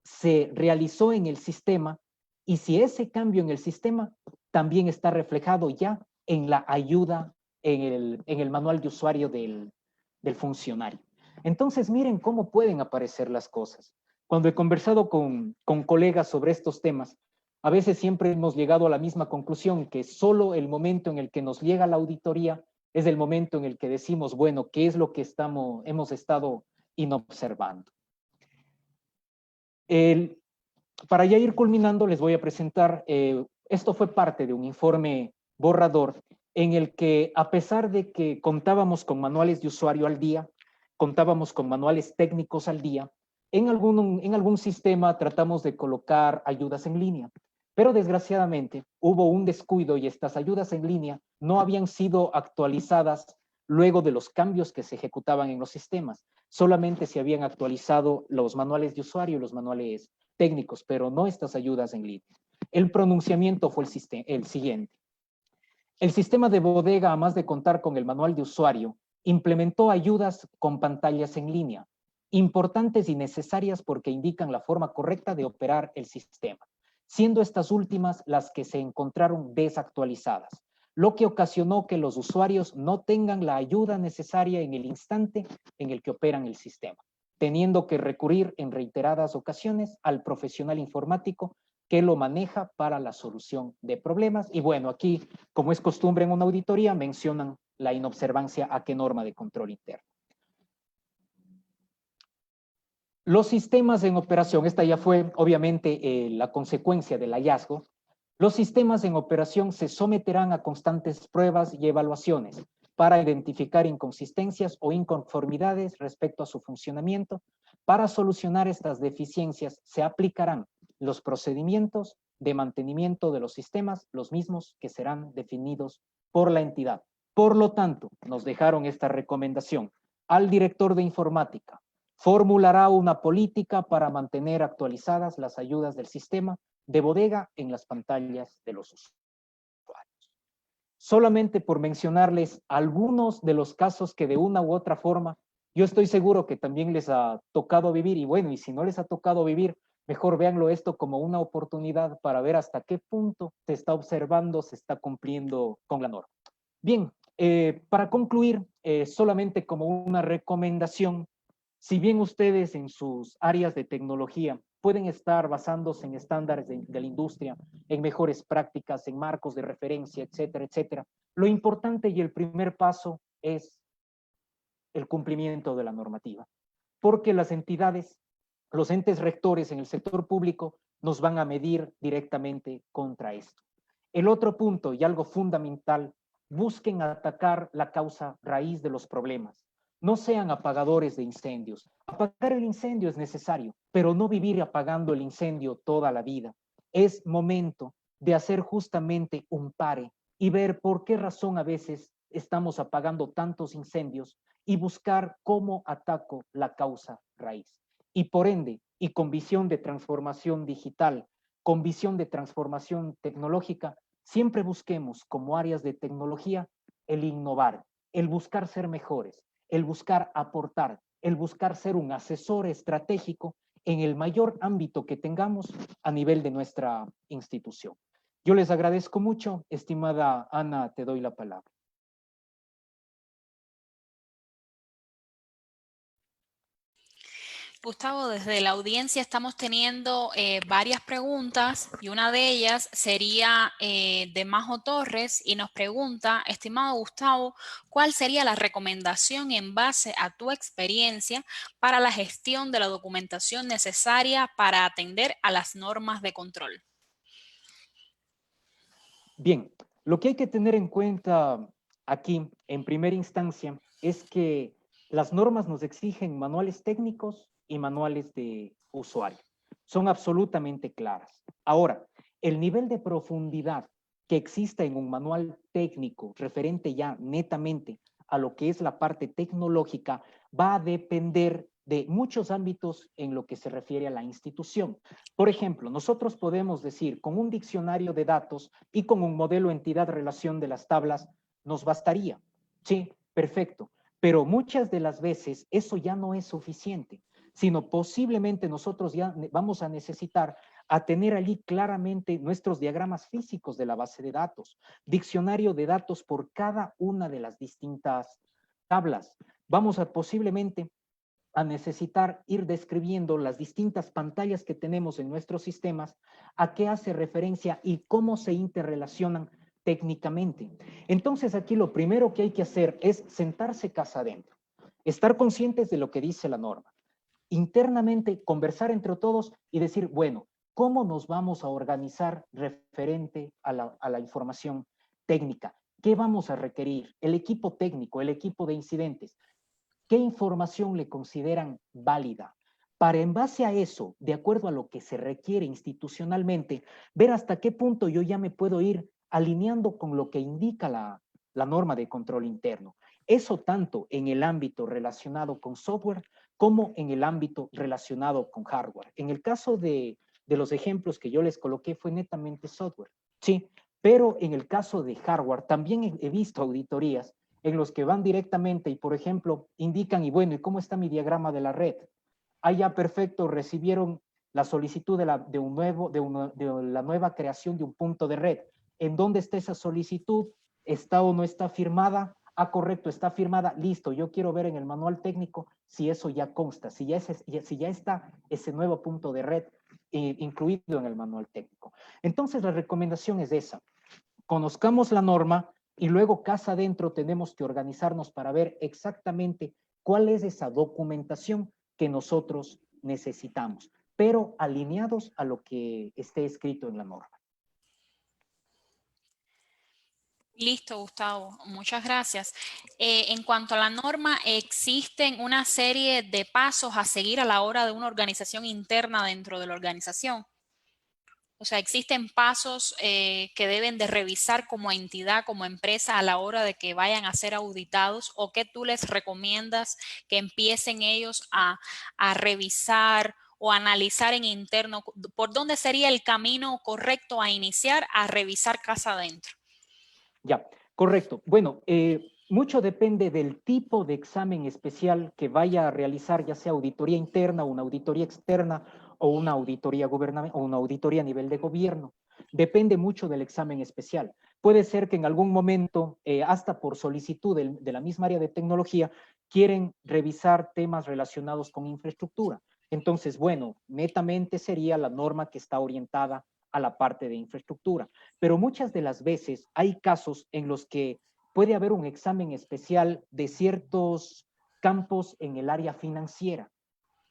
se realizó en el sistema y si ese cambio en el sistema también está reflejado ya en la ayuda en el manual de usuario del funcionario. Entonces, miren cómo pueden aparecer las cosas. Cuando he conversado con colegas sobre estos temas, a veces siempre hemos llegado a la misma conclusión, que solo el momento en el que nos llega la auditoría es el momento en el que decimos, bueno, ¿qué es lo que hemos estado inobservando? Para ya ir culminando, les voy a presentar, esto fue parte de un informe borrador en el que, a pesar de que contábamos con manuales de usuario al día, contábamos con manuales técnicos al día, en algún sistema tratamos de colocar ayudas en línea, pero desgraciadamente hubo un descuido y estas ayudas en línea no habían sido actualizadas luego de los cambios que se ejecutaban en los sistemas. Solamente se habían actualizado los manuales de usuario y los manuales técnicos, pero no estas ayudas en línea. El pronunciamiento fue el siguiente. El sistema de bodega, además de contar con el manual de usuario, implementó ayudas con pantallas en línea, importantes y necesarias porque indican la forma correcta de operar el sistema, siendo estas últimas las que se encontraron desactualizadas, lo que ocasionó que los usuarios no tengan la ayuda necesaria en el instante en el que operan el sistema, teniendo que recurrir en reiteradas ocasiones al profesional informático que lo maneja para la solución de problemas. Y bueno, aquí, como es costumbre en una auditoría, mencionan la inobservancia a qué norma de control interno. Los sistemas en operación, esta ya fue obviamente la consecuencia del hallazgo. Los sistemas en operación se someterán a constantes pruebas y evaluaciones para identificar inconsistencias o inconformidades respecto a su funcionamiento. Para solucionar estas deficiencias se aplicarán los procedimientos de mantenimiento de los sistemas, los mismos que serán definidos por la entidad. Por lo tanto, nos dejaron esta recomendación al director de informática. Formulará una política para mantener actualizadas las ayudas del sistema de bodega en las pantallas de los usuarios. Solamente por mencionarles algunos de los casos que de una u otra forma, yo estoy seguro que también les ha tocado vivir, y bueno, y si no les ha tocado vivir, mejor véanlo esto como una oportunidad para ver hasta qué punto se está observando, se está cumpliendo con la norma. Bien, para concluir, solamente como una recomendación, si bien ustedes en sus áreas de tecnología pueden estar basándose en estándares de la industria, en mejores prácticas, en marcos de referencia, etcétera, etcétera, lo importante y el primer paso es el cumplimiento de la normativa, porque las entidades, los entes rectores en el sector público nos van a medir directamente contra esto. El otro punto y algo fundamental, busquen atacar la causa raíz de los problemas. No sean apagadores de incendios. Apagar el incendio es necesario, pero no vivir apagando el incendio toda la vida. Es momento de hacer justamente un pare y ver por qué razón a veces estamos apagando tantos incendios y buscar cómo ataco la causa raíz. Y por ende, y con visión de transformación digital, con visión de transformación tecnológica, siempre busquemos como áreas de tecnología el innovar, el buscar ser mejores, el buscar aportar, el buscar ser un asesor estratégico en el mayor ámbito que tengamos a nivel de nuestra institución. Yo les agradezco mucho, estimada Ana, te doy la palabra. Gustavo, desde la audiencia estamos teniendo varias preguntas y una de ellas sería de Majo Torres y nos pregunta, estimado Gustavo, ¿cuál sería la recomendación en base a tu experiencia para la gestión de la documentación necesaria para atender a las normas de control? Bien, lo que hay que tener en cuenta aquí, en primera instancia, es que las normas nos exigen manuales técnicos y manuales de usuario. Son absolutamente claras. Ahora, el nivel de profundidad que exista en un manual técnico referente ya netamente a lo que es la parte tecnológica va a depender de muchos ámbitos en lo que se refiere a la institución. Por ejemplo, nosotros podemos decir, con un diccionario de datos y con un modelo entidad-relación de las tablas, nos bastaría. Sí, perfecto. Pero muchas de las veces eso ya no es suficiente, sino posiblemente nosotros ya vamos a necesitar a tener allí claramente nuestros diagramas físicos de la base de datos, diccionario de datos por cada una de las distintas tablas. Vamos a posiblemente a necesitar ir describiendo las distintas pantallas que tenemos en nuestros sistemas, a qué hace referencia y cómo se interrelacionan técnicamente. Entonces aquí lo primero que hay que hacer es sentarse casa adentro, estar conscientes de lo que dice la norma, internamente conversar entre todos y decir, bueno, ¿cómo nos vamos a organizar referente a la información técnica? ¿Qué vamos a requerir? El equipo técnico, el equipo de incidentes, ¿qué información le consideran válida? Para en base a eso, de acuerdo a lo que se requiere institucionalmente, ver hasta qué punto yo ya me puedo ir alineando con lo que indica la norma de control interno. Eso tanto en el ámbito relacionado con software como en el ámbito relacionado con hardware. En el caso de los ejemplos que yo les coloqué fue netamente software, sí, pero en el caso de hardware también he visto auditorías en los que van directamente y, por ejemplo, indican, y bueno, ¿y cómo está mi diagrama de la red? Ah, ya, perfecto, recibieron la solicitud de la nueva creación de un punto de red. ¿En dónde está esa solicitud? ¿Está o no está firmada? Ah, correcto, está firmada, listo, yo quiero ver en el manual técnico si eso ya consta, si ya está ese nuevo punto de red incluido en el manual técnico. Entonces, la recomendación es esa. Conozcamos la norma y luego casa adentro tenemos que organizarnos para ver exactamente cuál es esa documentación que nosotros necesitamos, pero alineados a lo que esté escrito en la norma. Listo, Gustavo. Muchas gracias. En cuanto a la norma, existen una serie de pasos a seguir a la hora de una organización interna dentro de la organización. O sea, existen pasos que deben de revisar como entidad, como empresa, a la hora de que vayan a ser auditados, o que tú les recomiendas que empiecen ellos a revisar o analizar en interno. ¿Por dónde sería el camino correcto a iniciar a revisar casa adentro? Ya, correcto. Bueno, mucho depende del tipo de examen especial que vaya a realizar, ya sea auditoría interna, una auditoría externa o una auditoría gubernamental o una auditoría a nivel de gobierno. Depende mucho del examen especial. Puede ser que en algún momento, hasta por solicitud de la misma área de tecnología, quieren revisar temas relacionados con infraestructura. Entonces, bueno, netamente sería la norma que está orientada a la parte de infraestructura. Pero muchas de las veces hay casos en los que puede haber un examen especial de ciertos campos en el área financiera,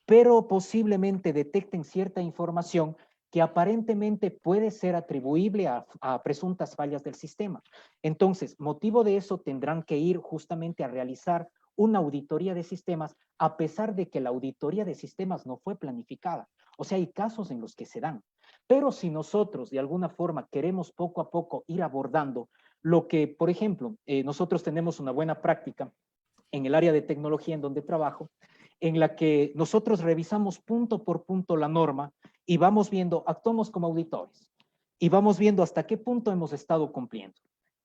pero posiblemente detecten cierta información que aparentemente puede ser atribuible a presuntas fallas del sistema. Entonces, motivo de eso tendrán que ir justamente a realizar una auditoría de sistemas, a pesar de que la auditoría de sistemas no fue planificada. O sea, hay casos en los que se dan. Pero si nosotros de alguna forma queremos poco a poco ir abordando lo que, por ejemplo, nosotros tenemos una buena práctica en el área de tecnología en donde trabajo, en la que nosotros revisamos punto por punto la norma y vamos viendo, actuamos como auditores y vamos viendo hasta qué punto hemos estado cumpliendo.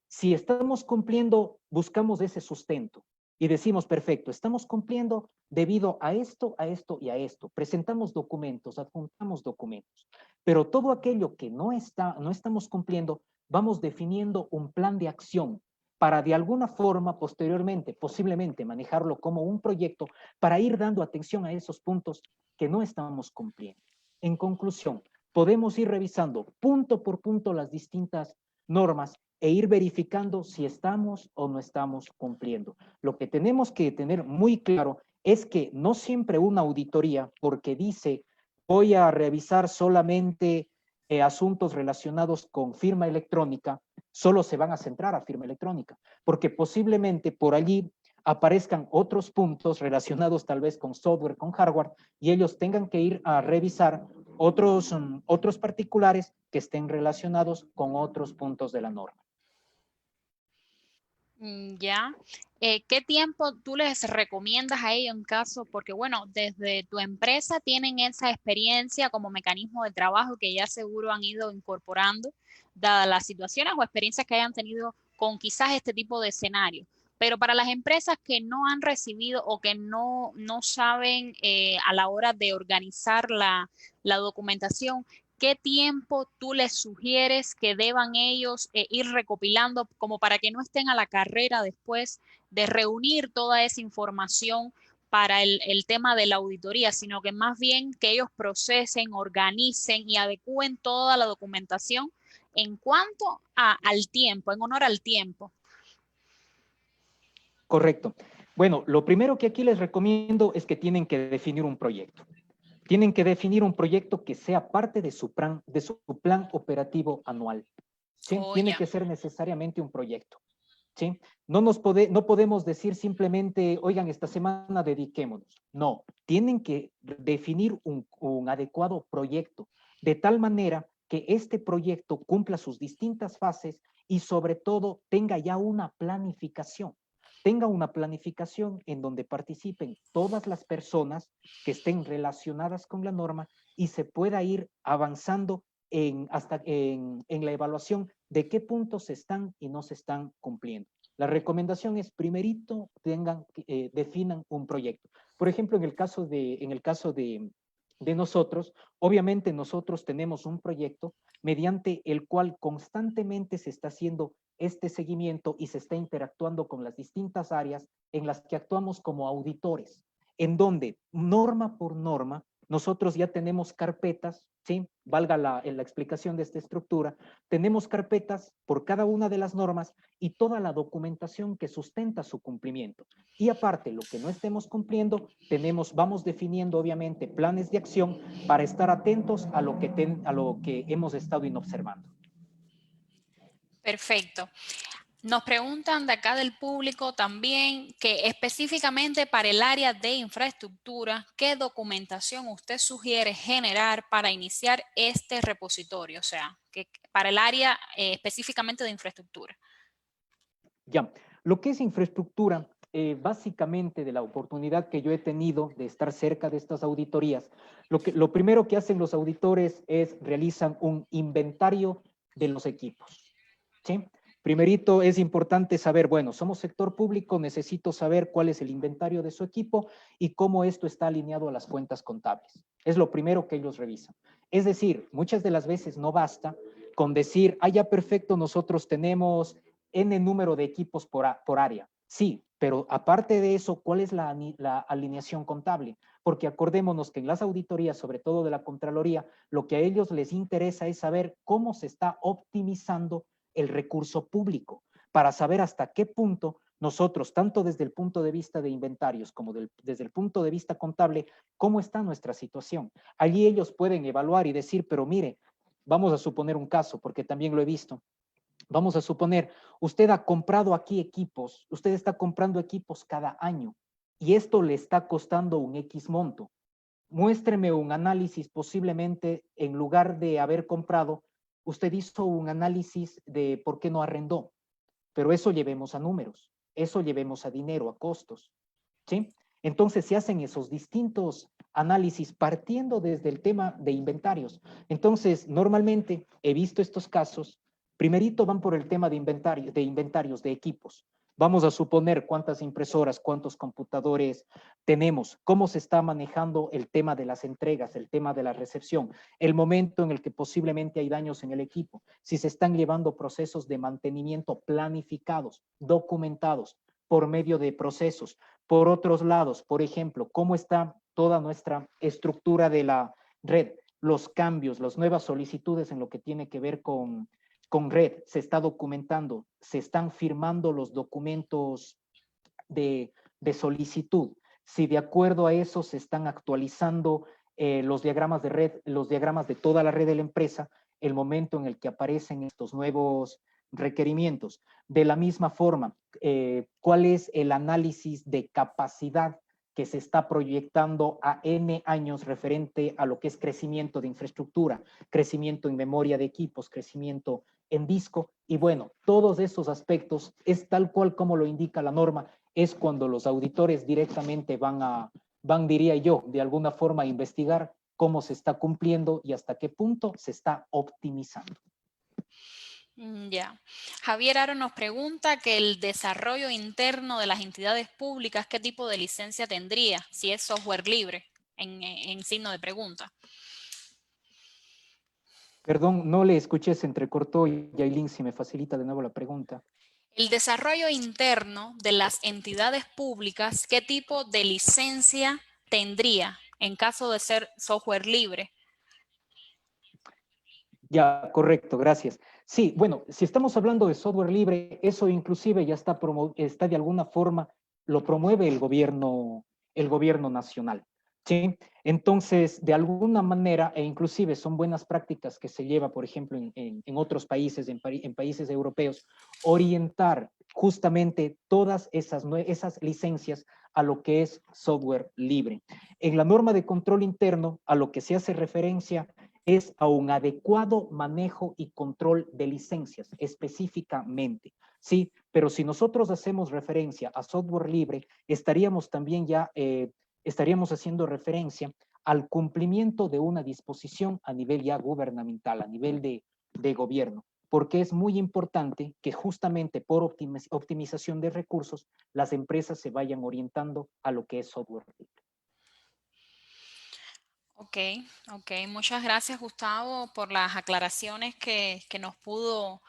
Si estamos cumpliendo, buscamos ese sustento y decimos, perfecto, estamos cumpliendo debido a esto y a esto. Presentamos documentos, adjuntamos documentos. Pero todo aquello que no estamos cumpliendo, vamos definiendo un plan de acción para de alguna forma posteriormente, posiblemente manejarlo como un proyecto para ir dando atención a esos puntos que no estamos cumpliendo. En conclusión, podemos ir revisando punto por punto las distintas normas e ir verificando si estamos o no estamos cumpliendo. Lo que tenemos que tener muy claro es que no siempre una auditoría, porque dice voy a revisar solamente asuntos relacionados con firma electrónica, solo se van a centrar a firma electrónica, porque posiblemente por allí aparezcan otros puntos relacionados tal vez con software, con hardware, y ellos tengan que ir a revisar otros particulares que estén relacionados con otros puntos de la norma. Ya. ¿Qué tiempo tú les recomiendas a ellos en caso? Porque bueno, desde tu empresa tienen esa experiencia como mecanismo de trabajo que ya seguro han ido incorporando, dadas las situaciones o experiencias que hayan tenido con quizás este tipo de escenario. Pero para las empresas que no han recibido o que no saben a la hora de organizar la documentación, ¿qué tiempo tú les sugieres que deban ellos ir recopilando como para que no estén a la carrera después de reunir toda esa información para el tema de la auditoría, sino que más bien que ellos procesen, organicen y adecúen toda la documentación en cuanto al tiempo, en honor al tiempo? Correcto. Bueno, lo primero que aquí les recomiendo es que tienen que definir un proyecto. Tienen que definir un proyecto que sea parte de su plan operativo anual. ¿Sí? Oh, Tiene ya. que ser necesariamente un proyecto. ¿Sí? No podemos decir simplemente, oigan, esta semana dediquémonos. No, tienen que definir un adecuado proyecto, de tal manera que este proyecto cumpla sus distintas fases y sobre todo tenga ya una planificación. Tenga una planificación en donde participen todas las personas que estén relacionadas con la norma y se pueda ir avanzando hasta en la evaluación de qué puntos se están y no se están cumpliendo. La recomendación es, primerito, definan un proyecto. Por ejemplo, en el caso de nosotros, obviamente nosotros tenemos un proyecto mediante el cual constantemente se está haciendo este seguimiento y se está interactuando con las distintas áreas en las que actuamos como auditores, en donde norma por norma nosotros ya tenemos carpetas, ¿sí? Valga la explicación de esta estructura, tenemos carpetas por cada una de las normas y toda la documentación que sustenta su cumplimiento. Y aparte, lo que no estemos cumpliendo, vamos definiendo obviamente planes de acción para estar atentos a lo que hemos estado observando. Perfecto. Nos preguntan de acá del público también que específicamente para el área de infraestructura, ¿qué documentación usted sugiere generar para iniciar este repositorio? O sea, que para el área específicamente de infraestructura. Ya, lo que es infraestructura, básicamente de la oportunidad que yo he tenido de estar cerca de estas auditorías, lo primero que hacen los auditores es realizan un inventario de los equipos, ¿sí? Primerito es importante saber, bueno, somos sector público, necesito saber cuál es el inventario de su equipo y cómo esto está alineado a las cuentas contables. Es lo primero que ellos revisan. Es decir, muchas de las veces no basta con decir, ah, ya perfecto, nosotros tenemos N número de equipos por área. Sí, pero aparte de eso, ¿cuál es la alineación contable? Porque acordémonos que en las auditorías, sobre todo de la Contraloría, lo que a ellos les interesa es saber cómo se está optimizando el recurso público, para saber hasta qué punto nosotros, tanto desde el punto de vista de inventarios como desde el punto de vista contable, cómo está nuestra situación. Allí ellos pueden evaluar y decir, pero mire, vamos a suponer un caso, porque también lo he visto. Vamos a suponer, usted ha comprado aquí equipos, usted está comprando equipos cada año y esto le está costando un X monto. Muéstreme un análisis, posiblemente en lugar de haber comprado, usted hizo un análisis de por qué no arrendó, pero eso llevemos a números, eso llevemos a dinero, a costos, ¿sí? Entonces se hacen esos distintos análisis partiendo desde el tema de inventarios. Entonces, normalmente he visto estos casos, primerito van por el tema de inventarios de equipos. Vamos a suponer cuántas impresoras, cuántos computadores tenemos, cómo se está manejando el tema de las entregas, el tema de la recepción, el momento en el que posiblemente hay daños en el equipo, si se están llevando procesos de mantenimiento planificados, documentados por medio de procesos. Por otros lados, por ejemplo, cómo está toda nuestra estructura de la red, los cambios, las nuevas solicitudes en lo que tiene que ver con red, se está documentando, se están firmando los documentos de solicitud. Si de acuerdo a eso se están actualizando los diagramas de red, los diagramas de toda la red de la empresa, el momento en el que aparecen estos nuevos requerimientos. De la misma forma, ¿cuál es el análisis de capacidad que se está proyectando a N años referente a lo que es crecimiento de infraestructura, crecimiento en memoria de equipos, crecimiento en disco? Y bueno, todos esos aspectos es tal cual como lo indica la norma, es cuando los auditores directamente van, diría yo, de alguna forma a investigar cómo se está cumpliendo y hasta qué punto se está optimizando. Ya. Javier Aro nos pregunta que el desarrollo interno de las entidades públicas, ¿qué tipo de licencia tendría? Si es software libre, en signo de pregunta. Perdón, no le escuché, se entrecortó y Yailin, si me facilita de nuevo la pregunta. El desarrollo interno de las entidades públicas, ¿qué tipo de licencia tendría en caso de ser software libre? Ya, correcto, gracias. Sí, bueno, si estamos hablando de software libre, eso inclusive ya está de alguna forma, lo promueve el gobierno nacional, ¿sí? Entonces, de alguna manera, e inclusive son buenas prácticas que se lleva, por ejemplo, en otros países, en países europeos, orientar justamente todas esas licencias a lo que es software libre. En la norma de control interno, a lo que se hace referencia es a un adecuado manejo y control de licencias específicamente, ¿sí? Pero si nosotros hacemos referencia a software libre, estaríamos también ya, estaríamos haciendo referencia al cumplimiento de una disposición a nivel ya gubernamental, a nivel de gobierno, porque es muy importante que justamente por optimización de recursos, las empresas se vayan orientando a lo que es software libre. Ok, ok. Muchas gracias, Gustavo, por las aclaraciones que nos pudo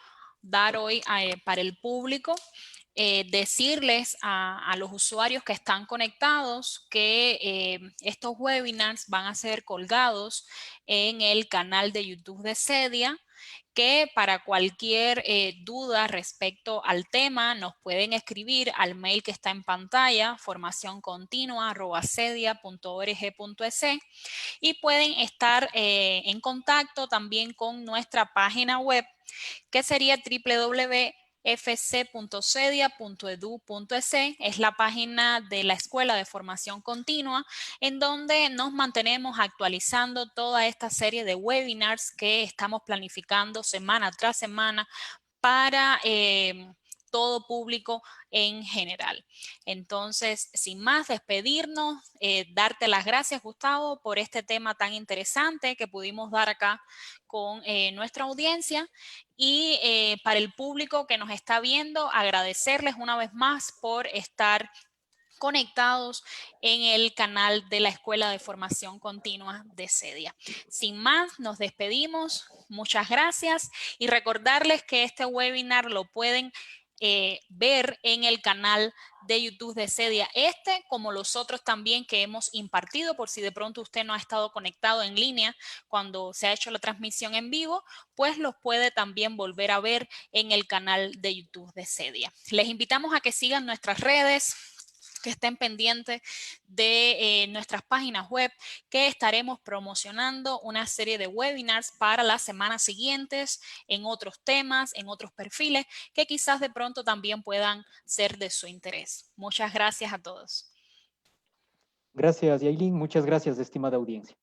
dar hoy para el público. Decirles a los usuarios que están conectados que estos webinars van a ser colgados en el canal de YouTube de Cedia, que para cualquier duda respecto al tema nos pueden escribir al mail que está en pantalla, formacioncontinua@cedia.org.es, y pueden estar en contacto también con nuestra página web, que sería www.cedia.org.es. fc.cedia.edu.es, es la página de la Escuela de Formación Continua, en donde nos mantenemos actualizando toda esta serie de webinars que estamos planificando semana tras semana para todo público en general. Entonces, sin más, despedirnos, darte las gracias, Gustavo, por este tema tan interesante que pudimos dar acá con nuestra audiencia, y para el público que nos está viendo, agradecerles una vez más por estar conectados en el canal de la Escuela de Formación Continua de CEDIA. Sin más, nos despedimos. Muchas gracias y recordarles que este webinar lo pueden ver en el canal de YouTube de CEDIA, como los otros también que hemos impartido, por si de pronto usted no ha estado conectado en línea cuando se ha hecho la transmisión en vivo, pues los puede también volver a ver en el canal de YouTube de CEDIA. Les invitamos a que sigan nuestras redes, que estén pendientes de nuestras páginas web, que estaremos promocionando una serie de webinars para las semanas siguientes en otros temas, en otros perfiles, que quizás de pronto también puedan ser de su interés. Muchas gracias a todos. Gracias, Yailin. Muchas gracias, estimada audiencia.